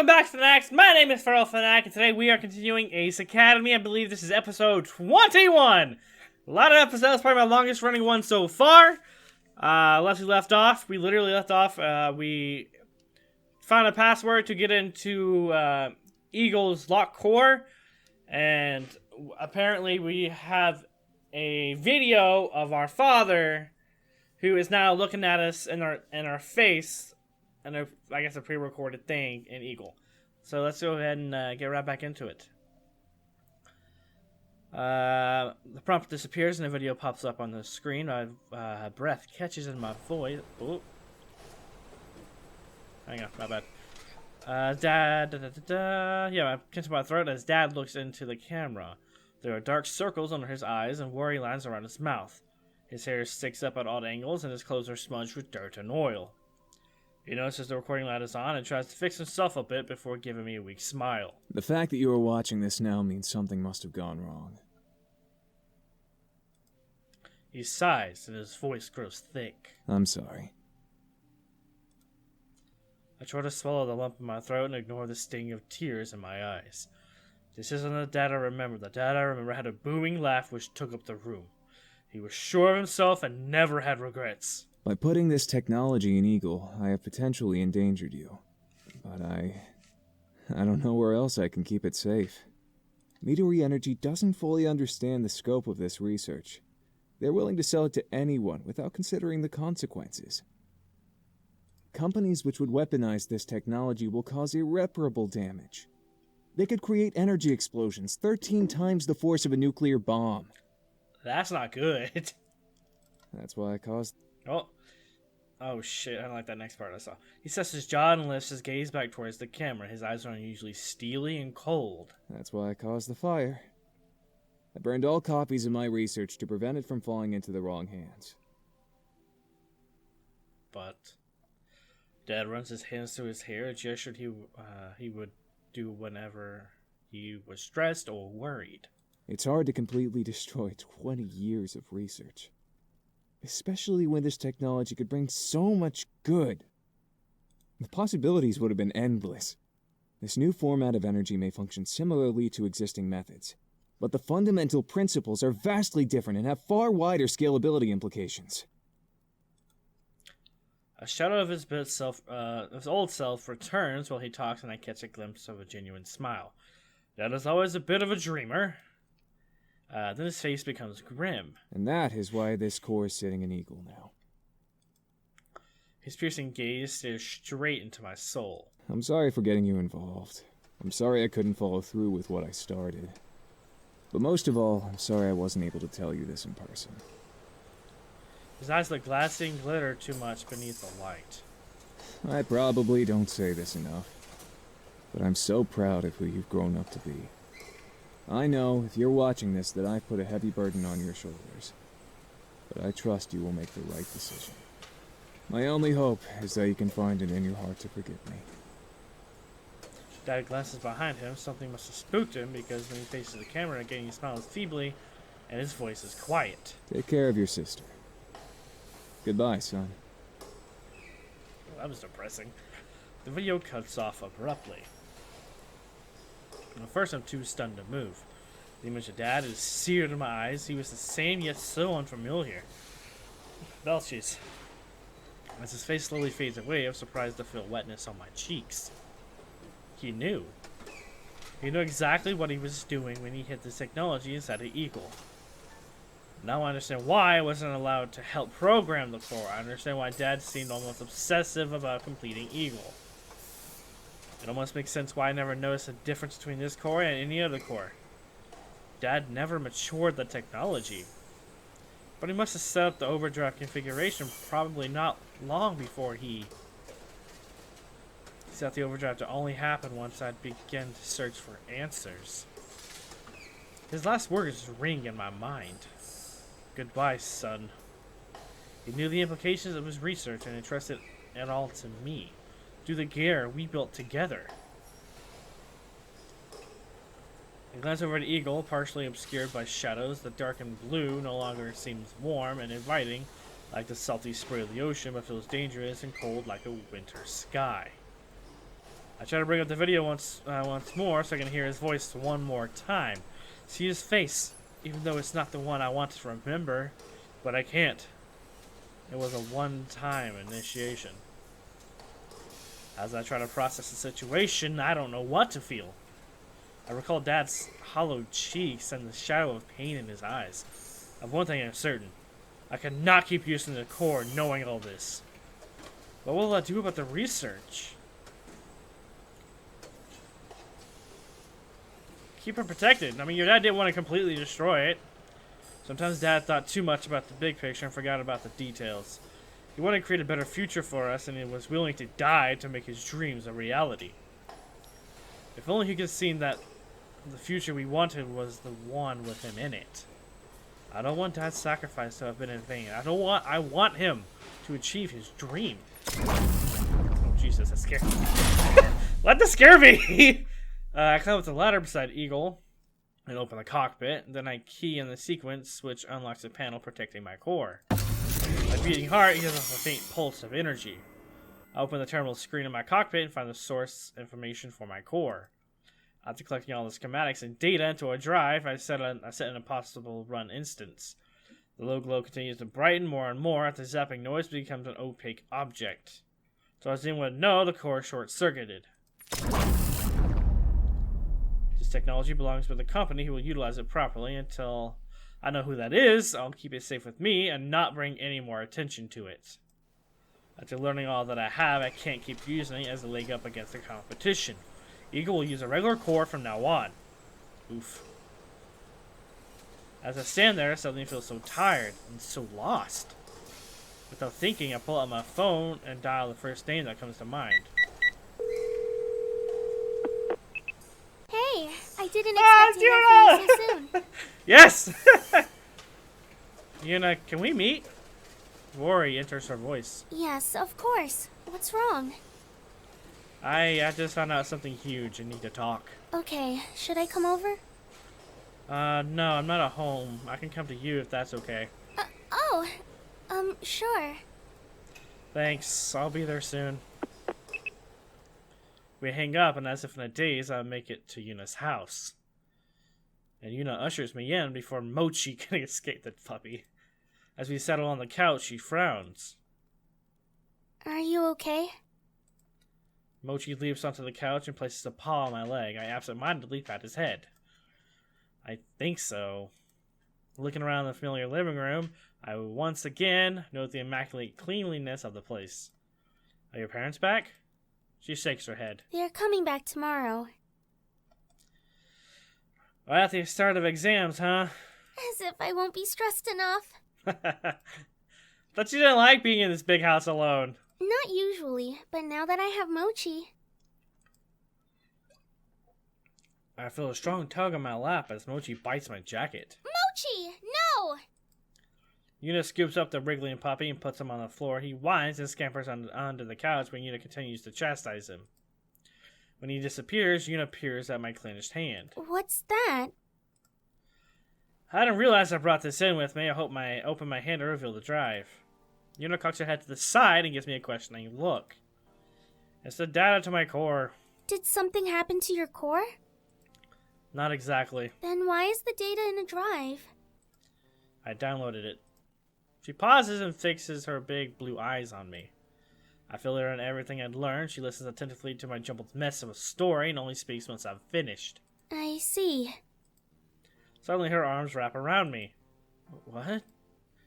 Welcome back, Fanatics. My name is Feral Fanatic, and today we are continuing Ace Academy. I believe this is episode 21. A lot of episodes, probably my longest running one so far. We left off. We literally left off. We found a password to get into Eagle's lock core, and apparently we have a video of our father, who is now looking at us in our face. And I guess a pre-recorded thing in Eagle. So let's go ahead and get right back into it. The prompt disappears and a video pops up on the screen. My breath catches in my voice. Oh. Hang on, my bad. Yeah, I catch my throat as Dad looks into the camera. There are dark circles under his eyes and worry lines around his mouth. His hair sticks up at odd angles and his clothes are smudged with dirt and oil. He notices the recording light is on and tries to fix himself a bit before giving me a weak smile. The fact that you are watching this now means something must have gone wrong. He sighs and his voice grows thick. I'm sorry. I try to swallow the lump in my throat and ignore the sting of tears in my eyes. This isn't the Dad I remember. The Dad I remember had a booming laugh which took up the room. He was sure of himself and never had regrets. By putting this technology in Eagle, I have potentially endangered you. But I don't know where else I can keep it safe. Meteor Energy doesn't fully understand the scope of this research. They're willing to sell it to anyone without considering the consequences. Companies which would weaponize this technology will cause irreparable damage. They could create energy explosions 13 times the force of a nuclear bomb. That's not good. That's why I caused... Oh shit, I don't like that next part I saw. He sets his jaw and lifts his gaze back towards the camera. His eyes are unusually steely and cold. That's why I caused the fire. I burned all copies of my research to prevent it from falling into the wrong hands. But Dad runs his hands through his hair, a gesture he would do whenever he was stressed or worried. It's hard to completely destroy 20 years of research. Especially when this technology could bring so much good. The possibilities would have been endless. This new format of energy may function similarly to existing methods, but the fundamental principles are vastly different and have far wider scalability implications. A shadow of his old self returns while he talks, and I catch a glimpse of a genuine smile. Dad is always a bit of a dreamer. Then his face becomes grim. And that is why this core is sitting in Eagle now. His piercing gaze stares straight into my soul. I'm sorry for getting you involved. I'm sorry I couldn't follow through with what I started. But most of all, I'm sorry I wasn't able to tell you this in person. His eyes look glassy and glitter too much beneath the light. I probably don't say this enough, but I'm so proud of who you've grown up to be. I know, if you're watching this, that I've put a heavy burden on your shoulders. But I trust you will make the right decision. My only hope is that you can find it in your heart to forgive me. Dad glances behind him. Something must have spooked him, because when he faces the camera again, he smiles feebly, and his voice is quiet. Take care of your sister. Goodbye, son. Well, that was depressing. The video cuts off abruptly. At first, I'm too stunned to move. The image of Dad is seared in my eyes. He was the same, yet so unfamiliar. Belches. As his face slowly fades away, I'm surprised to feel wetness on my cheeks. He knew. He knew exactly what he was doing when he hit the technology inside the Eagle. Now I understand why I wasn't allowed to help program the core. I understand why Dad seemed almost obsessive about completing Eagle. It almost makes sense why I never noticed the difference between this core and any other core. Dad never matured the technology. But he must have set up the overdrive configuration probably not long before he set the overdrive to only happen once I'd begin to search for answers. His last words ring in my mind. Goodbye, son. He knew the implications of his research and entrusted it all to me. Do the gear we built together. I glance over at Eagle, partially obscured by shadows. The darkened blue no longer seems warm and inviting, like the salty spray of the ocean, but feels dangerous and cold like a winter sky. I try to bring up the video once more so I can hear his voice one more time. See his face, even though it's not the one I want to remember, but I can't. It was a one-time initiation. As I try to process the situation, I don't know what to feel. I recall Dad's hollow cheeks and the shadow of pain in his eyes. Of one thing I'm certain. I cannot keep using the core knowing all this. What will I do about the research? Keep her protected. I mean, your dad didn't want to completely destroy it. Sometimes Dad thought too much about the big picture and forgot about the details. He wanted to create a better future for us, and he was willing to die to make his dreams a reality. If only he could have seen that the future we wanted was the one with him in it. I don't want Dad's sacrifice to have been in vain. I want him to achieve his dream. Oh, Jesus, that scared me. Let the scare me! I climb up the ladder beside Eagle and open the cockpit. Then I key in the sequence, which unlocks a panel protecting my core. My beating heart gives off a faint pulse of energy. I open the terminal screen in my cockpit and find the source information for my core. After collecting all the schematics and data into a drive, I set an impossible run instance. The low glow continues to brighten more and more as the zapping noise becomes an opaque object. So as anyone would know, the core is short-circuited. This technology belongs with a company who will utilize it properly. Until I know who that is, I'll keep it safe with me and not bring any more attention to it. After learning all that I have, I can't keep using it as a leg up against the competition. Eagle will use a regular core from now on. Oof. As I stand there, I suddenly feel so tired and so lost. Without thinking, I pull out my phone and dial the first name that comes to mind. Hey, I didn't expect to hear from you so soon. Yes! Yuna, can we meet? Worry enters her voice. Yes, of course. What's wrong? I just found out something huge and need to talk. Okay, should I come over? No, I'm not at home. I can come to you if that's okay. Sure. Thanks. I'll be there soon. We hang up, and as if in a daze, I make it to Yuna's house. And Yuna ushers me in before Mochi can escape the puppy. As we settle on the couch, she frowns. Are you okay? Mochi leaps onto the couch and places a paw on my leg. I absentmindedly pat his head. I think so. Looking around the familiar living room, I once again note the immaculate cleanliness of the place. Are your parents back? She shakes her head. They're coming back tomorrow. Right at the start of exams, huh? As if I won't be stressed enough. Thought you didn't like being in this big house alone. Not usually, but now that I have Mochi. I feel a strong tug on my lap as Mochi bites my jacket. Mochi! No! Yuna scoops up the wriggling puppy and puts him on the floor. He whines and scampers onto the couch when Yuna continues to chastise him. When he disappears, Yuna peers at my clenched hand. What's that? I didn't realize I brought this in with me. I open my hand to reveal the drive. Yuna cocks her head to the side and gives me a questioning look. It's the data to my core. Did something happen to your core? Not exactly. Then why is the data in a drive? I downloaded it. She pauses and fixes her big blue eyes on me. I fill her in everything I'd learned. She listens attentively to my jumbled mess of a story and only speaks once I've finished. I see. Suddenly her arms wrap around me. What?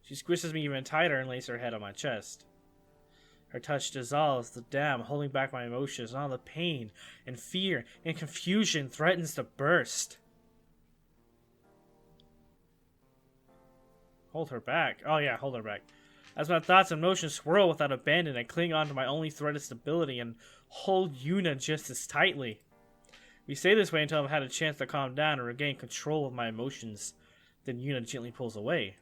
She squishes me even tighter and lays her head on my chest. Her touch dissolves the dam, holding back my emotions, and all the pain and fear and confusion threatens to burst. Hold her back. Oh yeah, hold her back. As my thoughts and emotions swirl without abandon, I cling on to my only thread of stability and hold Yuna just as tightly. We stay this way until I've had a chance to calm down and regain control of my emotions. Then Yuna gently pulls away.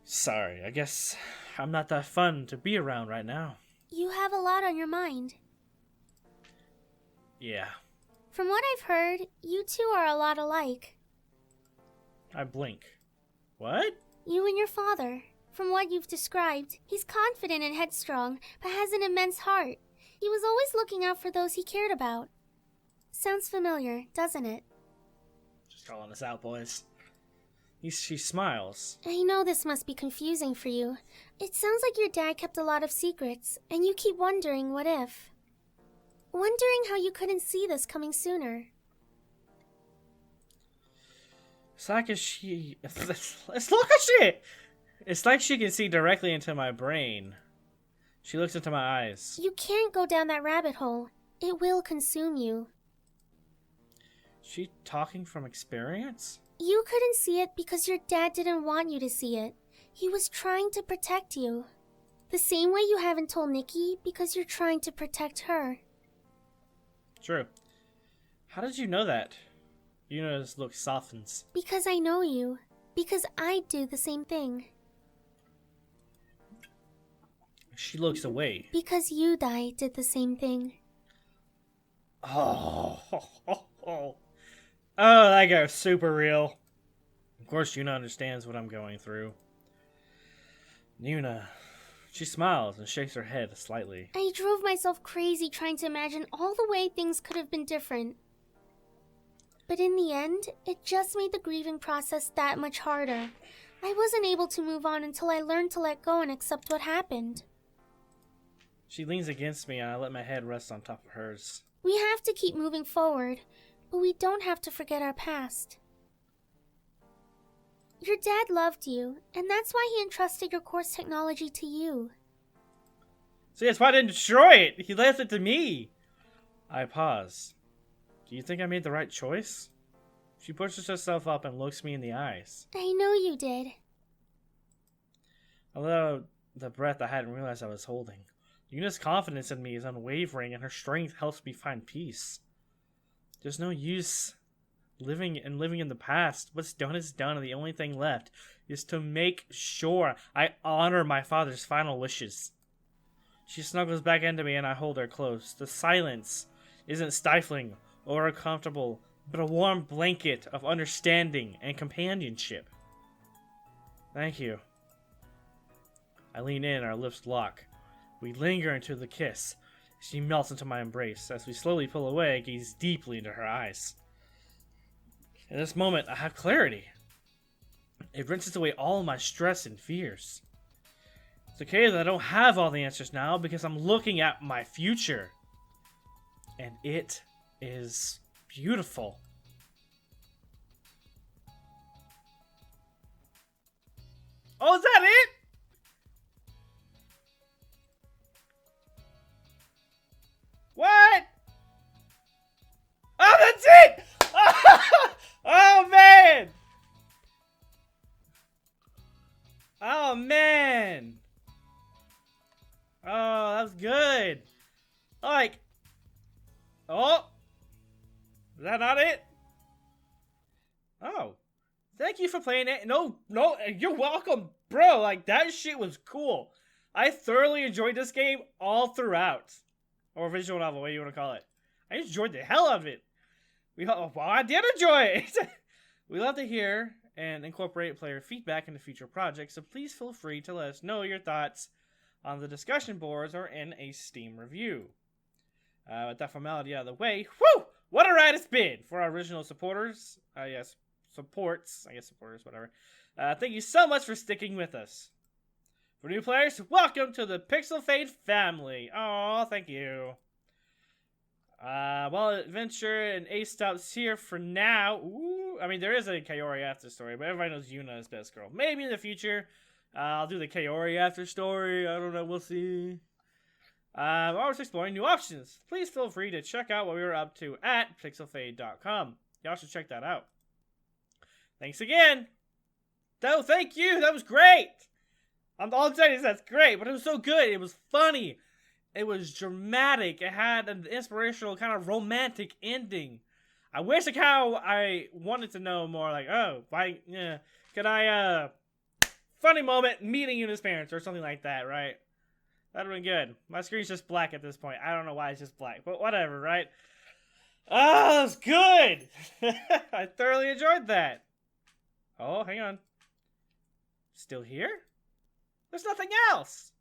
Sorry, I guess I'm not that fun to be around right now. You have a lot on your mind. Yeah. From what I've heard, you two are a lot alike. I blink. What? You and your father. From what you've described, he's confident and headstrong, but has an immense heart. He was always looking out for those he cared about. Sounds familiar, doesn't it? Just calling us out, boys. She smiles. I know this must be confusing for you. It sounds like your dad kept a lot of secrets, and you keep wondering what if. Wondering how you couldn't see this coming sooner. It's like let's look at shit! It's like she can see directly into my brain. She looks into my eyes. You can't go down that rabbit hole. It will consume you. She talking from experience? You couldn't see it because your dad didn't want you to see it. He was trying to protect you. The same way you haven't told Nikki because you're trying to protect her. True. How did you know that? Yuna's look softens. Because I know you. Because I'd do the same thing. She looks away. Because Yudai did the same thing. Oh, that got super real. Of course, Yuna understands what I'm going through. Yuna, she smiles and shakes her head slightly. I drove myself crazy trying to imagine all the way things could have been different. But in the end, it just made the grieving process that much harder. I wasn't able to move on until I learned to let go and accept what happened. She leans against me and I let my head rest on top of hers. We have to keep moving forward, but we don't have to forget our past. Your dad loved you, and that's why he entrusted your course technology to you. See, that's why I didn't destroy it. He left it to me. I pause. Do you think I made the right choice? She pushes herself up and looks me in the eyes. I know you did. Although the breath I hadn't realized I was holding. Yuna's confidence in me is unwavering and her strength helps me find peace. There's no use living in the past. What's done is done, and the only thing left is to make sure I honor my father's final wishes. She snuggles back into me and I hold her close. The silence isn't stifling or uncomfortable, but a warm blanket of understanding and companionship. Thank you. I lean in, our lips lock. We linger into the kiss. She melts into my embrace. As we slowly pull away, I gaze deeply into her eyes. In this moment, I have clarity. It rinses away all my stress and fears. It's okay that I don't have all the answers now because I'm looking at my future. And it is beautiful. Oh, is that it? What? Oh, that's it! Oh, man! Oh, man! Oh, that was good. Like, oh, is that not it? Oh, thank you for playing it. No, you're welcome, bro. Like, that shit was cool. I thoroughly enjoyed this game all throughout. Or visual novel, what you want to call it. I enjoyed the hell out of it. I did enjoy it. We love to hear and incorporate player feedback into future projects, so please feel free to let us know your thoughts on the discussion boards or in a Steam review. With that formality out of the way, whew! What a ride it's been for our original supporters. Supporters, whatever. Thank you so much for sticking with us. For new players, welcome to the Pixelfade family. Oh, thank you. Well, Adventure and Ace stops here for now. Ooh, I mean, there is a Kaori after story, but everybody knows Yuna is best girl. Maybe in the future, I'll do the Kaori after story. I don't know. We'll see. I'm always exploring new options. Please feel free to check out what we were up to at pixelfade.com. Y'all should check that out. Thanks again. Oh, thank you. That was great. All I'm saying is that's great, but it was so good. It was funny. It was dramatic. It had an inspirational, kind of romantic ending. I wish I wanted to know more, like, oh, why, yeah, could I, funny moment, meeting Yuna's parents, or something like that, right? That'd have been good. My screen's just black at this point. I don't know why it's just black, but whatever, right? Oh, that was good! I thoroughly enjoyed that. Oh, hang on. Still here? There's nothing else.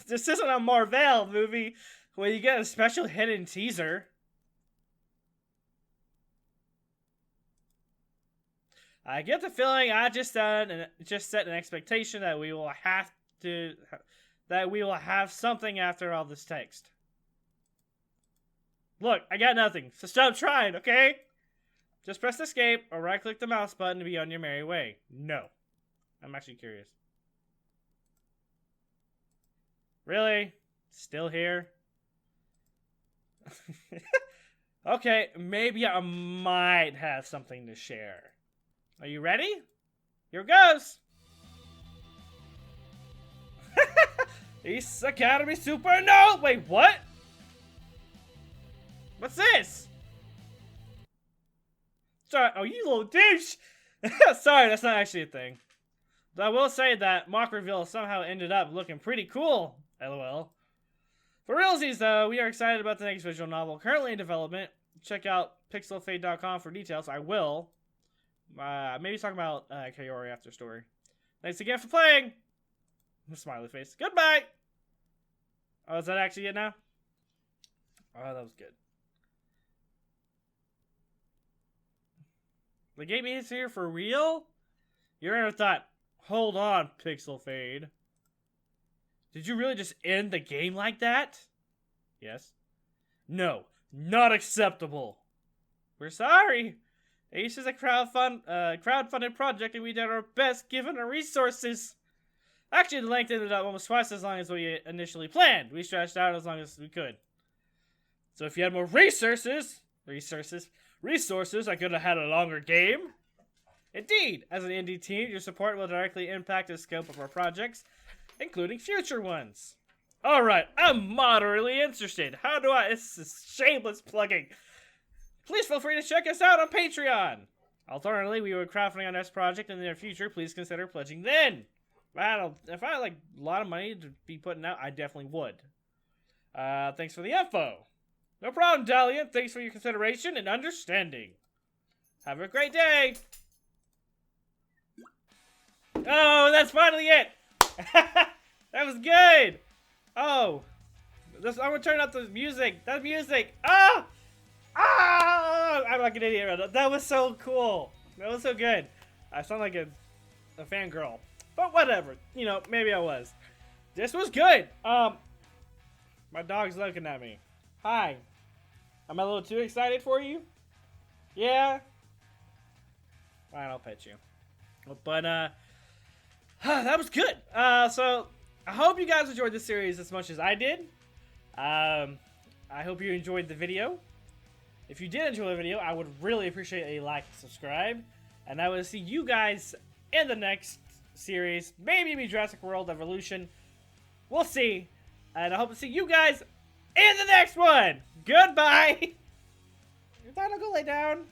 This isn't a Marvel movie where you get a special hidden teaser. I get the feeling I just set an expectation that we will have something after all this text. Look, I got nothing, so stop trying, okay? Just press escape or right-click the mouse button to be on your merry way. No. I'm actually curious. Really? Still here? Okay, maybe I might have something to share. Are you ready? Here goes! East Academy Super No! Wait, what? What's this? Sorry, oh, you little douche! Sorry, that's not actually a thing. But I will say that mock reveal somehow ended up looking pretty cool. LOL. For realsies, though, we are excited about the next visual novel currently in development. Check out pixelfade.com for details. I will. Maybe talk about Kaori after story. Thanks again for playing! Smiley face. Goodbye! Oh, is that actually it now? Oh, that was good. The game is here for real? Your inner thought, hold on, Pixelfade. Did you really just end the game like that? Yes. No, not acceptable. We're sorry. Ace is a crowdfunded project and we did our best given our resources. Actually, the length ended up almost twice as long as we initially planned. We stretched out as long as we could. So if you had more resources, I could have had a longer game. Indeed, as an indie team, your support will directly impact the scope of our projects, including future ones. Alright, I'm moderately interested. How do I... This is shameless plugging. Please feel free to check us out on Patreon. Alternatively, we will crowdfunding on this project in the near future. Please consider pledging then. If I had like a lot of money to be putting out, I definitely would. Thanks for the info. No problem, Dalian. Thanks for your consideration and understanding. Have a great day. Oh, that's finally it. That was good. Oh, I'm gonna turn up the music. That music. Ah! I'm like an idiot right now. That was so cool. That was so good. I sound like a fangirl. But whatever. You know, maybe I was. This was good. My dog's looking at me. Hi. Am I a little too excited for you? Yeah? Fine, I'll pet you. But, that was good. So, I hope you guys enjoyed this series as much as I did. I hope you enjoyed the video. If you did enjoy the video, I would really appreciate a like and subscribe. And I will see you guys in the next series. Maybe it'll be Jurassic World Evolution. We'll see. And I hope to see you guys in the next one. Goodbye. Time to go lay down.